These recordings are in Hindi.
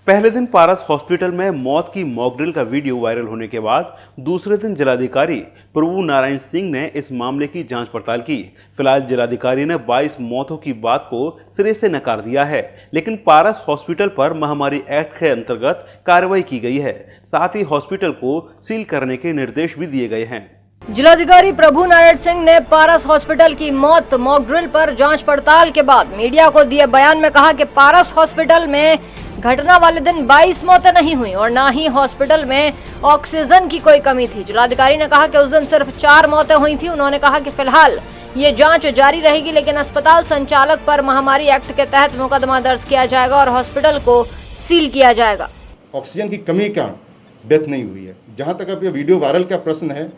पहले दिन पारस हॉस्पिटल में मौत की मॉकड्रिल का वीडियो वायरल होने के बाद दूसरे दिन जिलाधिकारी प्रभु नारायण सिंह ने इस मामले की जांच पड़ताल की। फिलहाल जिलाधिकारी ने 22 मौतों की बात को सिरे से नकार दिया है, लेकिन पारस हॉस्पिटल पर महामारी एक्ट के अंतर्गत कार्रवाई की गई है। साथ ही हॉस्पिटल को सील करने के निर्देश भी दिए गए हैं। जिलाधिकारी प्रभु नारायण सिंह ने पारस हॉस्पिटल की मौत मॉकड्रिल पर जांच पड़ताल के बाद मीडिया को दिए बयान में कहा कि पारस हॉस्पिटल में घटना वाले दिन 22 मौतें नहीं हुई और न ही हॉस्पिटल में ऑक्सीजन की कोई कमी थी। जिलाधिकारी ने कहा कि उस दिन सिर्फ 4 मौतें हुई थी। उन्होंने कहा कि फिलहाल ये जांच जारी रहेगी, लेकिन अस्पताल संचालक पर महामारी एक्ट के तहत मुकदमा दर्ज किया जाएगा और हॉस्पिटल को सील किया जाएगा। ऑक्सीजन की कमी का डेथ नहीं हुई है। जहाँ तक अब ये वीडियो वायरल का प्रश्न है,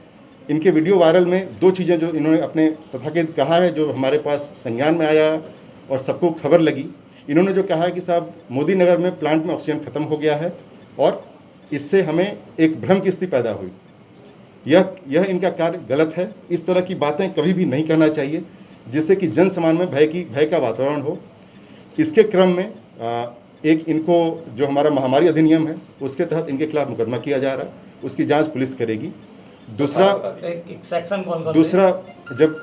इनके वीडियो वायरल में 2 चीज़ें जो इन्होंने अपने तथाकथित कहा है, जो हमारे पास संज्ञान में आया और सबको खबर लगी। इन्होंने जो कहा है कि साहब मोदी नगर में प्लांट में ऑक्सीजन खत्म हो गया है और इससे हमें एक भ्रम की स्थिति पैदा हुई। यह इनका कार्य गलत है। इस तरह की बातें कभी भी नहीं करना चाहिए, जिससे कि जन समाज में भय का वातावरण हो। इसके क्रम में एक इनको जो हमारा महामारी अधिनियम है उसके तहत इनके खिलाफ मुकदमा किया जा रहा है, उसकी जाँच पुलिस करेगी। दूसरा जब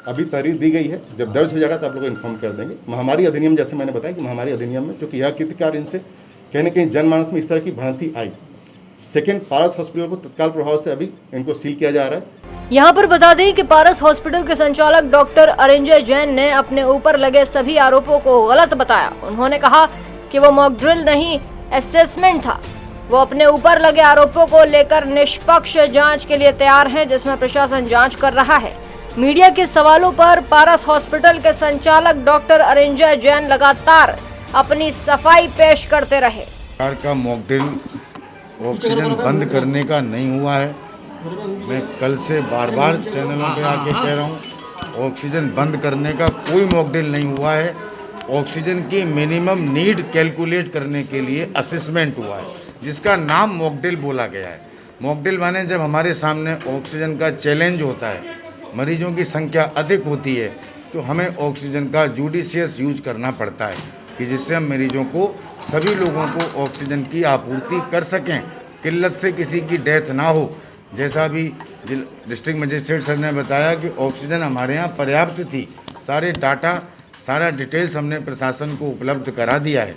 अभी तारीख दी गई है, जब दर्ज हो जाएगा तो आप लोग को इन्फॉर्म कर देंगे। महामारी अधिनियम, जैसे मैंने बताया कि महामारी अधिनियम में क्योंकि यह कृतिकार इनसे कहीं न कहीं जनमानस में इस तरह की भ्रांति आई। सेकेंड, पारस हॉस्पिटल को तत्काल प्रभाव से अभी इनको सील किया जा रहा है। यहाँ पर बता दें कि पारस हॉस्पिटल के संचालक डॉक्टर अरिंजय जैन ने अपने ऊपर लगे सभी आरोपों को गलत बताया। उन्होंने कहा कि वो मॉकड्रिल नहीं, असेसमेंट था। वो अपने ऊपर लगे आरोपों को लेकर निष्पक्ष जांच के लिए तैयार हैं, जिसमें प्रशासन जांच कर रहा है। मीडिया के सवालों पर पारस हॉस्पिटल के संचालक डॉक्टर अरिंजय जैन लगातार अपनी सफाई पेश करते रहे। सरकार का मॉकड्रिल ऑक्सीजन बंद करने का नहीं हुआ है। मैं कल से बार चैनलों पे आके कह रहा हूँ, ऑक्सीजन बंद करने का कोई मॉकड्रिल नहीं हुआ है। ऑक्सीजन की मिनिमम नीड कैलकुलेट करने के लिए असेसमेंट हुआ है, जिसका नाम मॉकड्रिल बोला गया है। मॉकड्रिल माने जब हमारे सामने ऑक्सीजन का चैलेंज होता है, मरीजों की संख्या अधिक होती है, तो हमें ऑक्सीजन का जुडिशियस यूज करना पड़ता है कि जिससे हम मरीजों को, सभी लोगों को ऑक्सीजन की आपूर्ति कर सकें, किल्लत से किसी की डेथ ना हो। जैसा भी डिस्ट्रिक्ट मजिस्ट्रेट सर ने बताया कि ऑक्सीजन हमारे यहाँ पर्याप्त थी। सारे डाटा, सारा डिटेल्स हमने प्रशासन को उपलब्ध करा दिया है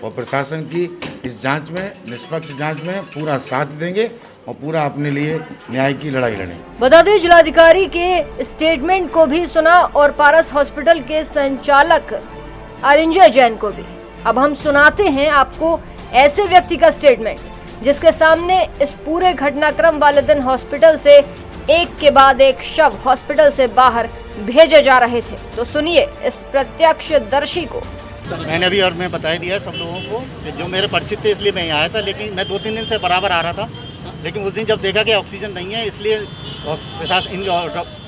और प्रशासन की इस जांच में, निष्पक्ष जांच में पूरा साथ देंगे और पूरा अपने लिए न्याय की लड़ाई लड़ेंगे। बता दें, जिलाधिकारी के स्टेटमेंट को भी सुना और पारस हॉस्पिटल के संचालक अरिंजय जैन को भी। अब हम सुनाते हैं आपको ऐसे व्यक्ति का स्टेटमेंट जिसके सामने इस पूरे घटनाक्रम वाले दिन हॉस्पिटल से एक के बाद एक शव हॉस्पिटल से बाहर भेजे जा रहे थे। तो सुनिए इस प्रत्यक्षदर्शी को। मैंने अभी और मैं बता दिया सब लोगों को कि जो मेरे परिचित थे इसलिए मैं यहाँ आया था, लेकिन मैं 2-3 दिन से बराबर आ रहा था। लेकिन उस दिन जब देखा कि ऑक्सीजन नहीं है, इसलिए प्रशासन,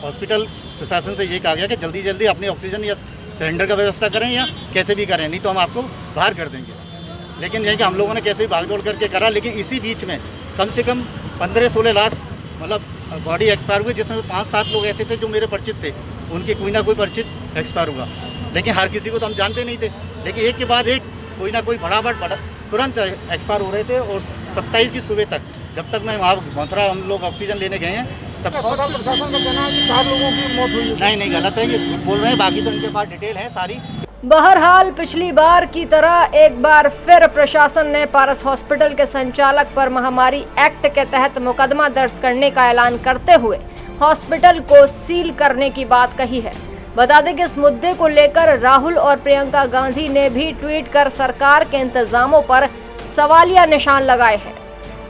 हॉस्पिटल प्रशासन से ये कहा गया कि जल्दी अपनी ऑक्सीजन या सिलेंडर का व्यवस्था करें या कैसे भी करें, नहीं तो हम आपको बाहर कर देंगे। लेकिन यह कि हम लोगों ने कैसे भी भागदौड़ करके करा, लेकिन इसी बीच में कम से कम 15-16 लाश मतलब बॉडी एक्सपायर हुई, जिसमें 5-7 लोग ऐसे थे जो मेरे परिचित थे, उनके कोई ना कोई परिचित एक्सपायर हुआ। लेकिन हर किसी को तो हम जानते नहीं थे, लेकिन एक के बाद एक कोई ना कोई फटाफट तुरंत एक्सपायर हो रहे थे। और 27 की सुबह तक, जब तक मैं वहाँ मथुरा हम लोग ऑक्सीजन लेने गए हैं, तब प्रशासन का कहना है कि 4 लोगों की मौत हुई है। नहीं, गलत है, ये झूठ बोल रहे हैं। बाकी तो इनके पास डिटेल है सारी। बहरहाल पिछली बार की तरह एक बार फिर प्रशासन ने पारस हॉस्पिटल के संचालक पर महामारी एक्ट के तहत मुकदमा दर्ज करने का ऐलान करते हुए हॉस्पिटल को सील करने की बात कही है। बता दें कि इस मुद्दे को लेकर राहुल और प्रियंका गांधी ने भी ट्वीट कर सरकार के इंतजामों पर सवालिया निशान लगाए हैं।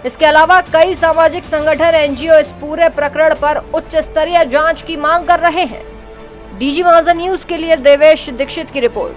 इसके अलावा कई सामाजिक संगठन, एनजीओ इस पूरे प्रकरण पर उच्च स्तरीय जांच की मांग कर रहे हैं। डीजी महाजन न्यूज के लिए देवेश दीक्षित की रिपोर्ट।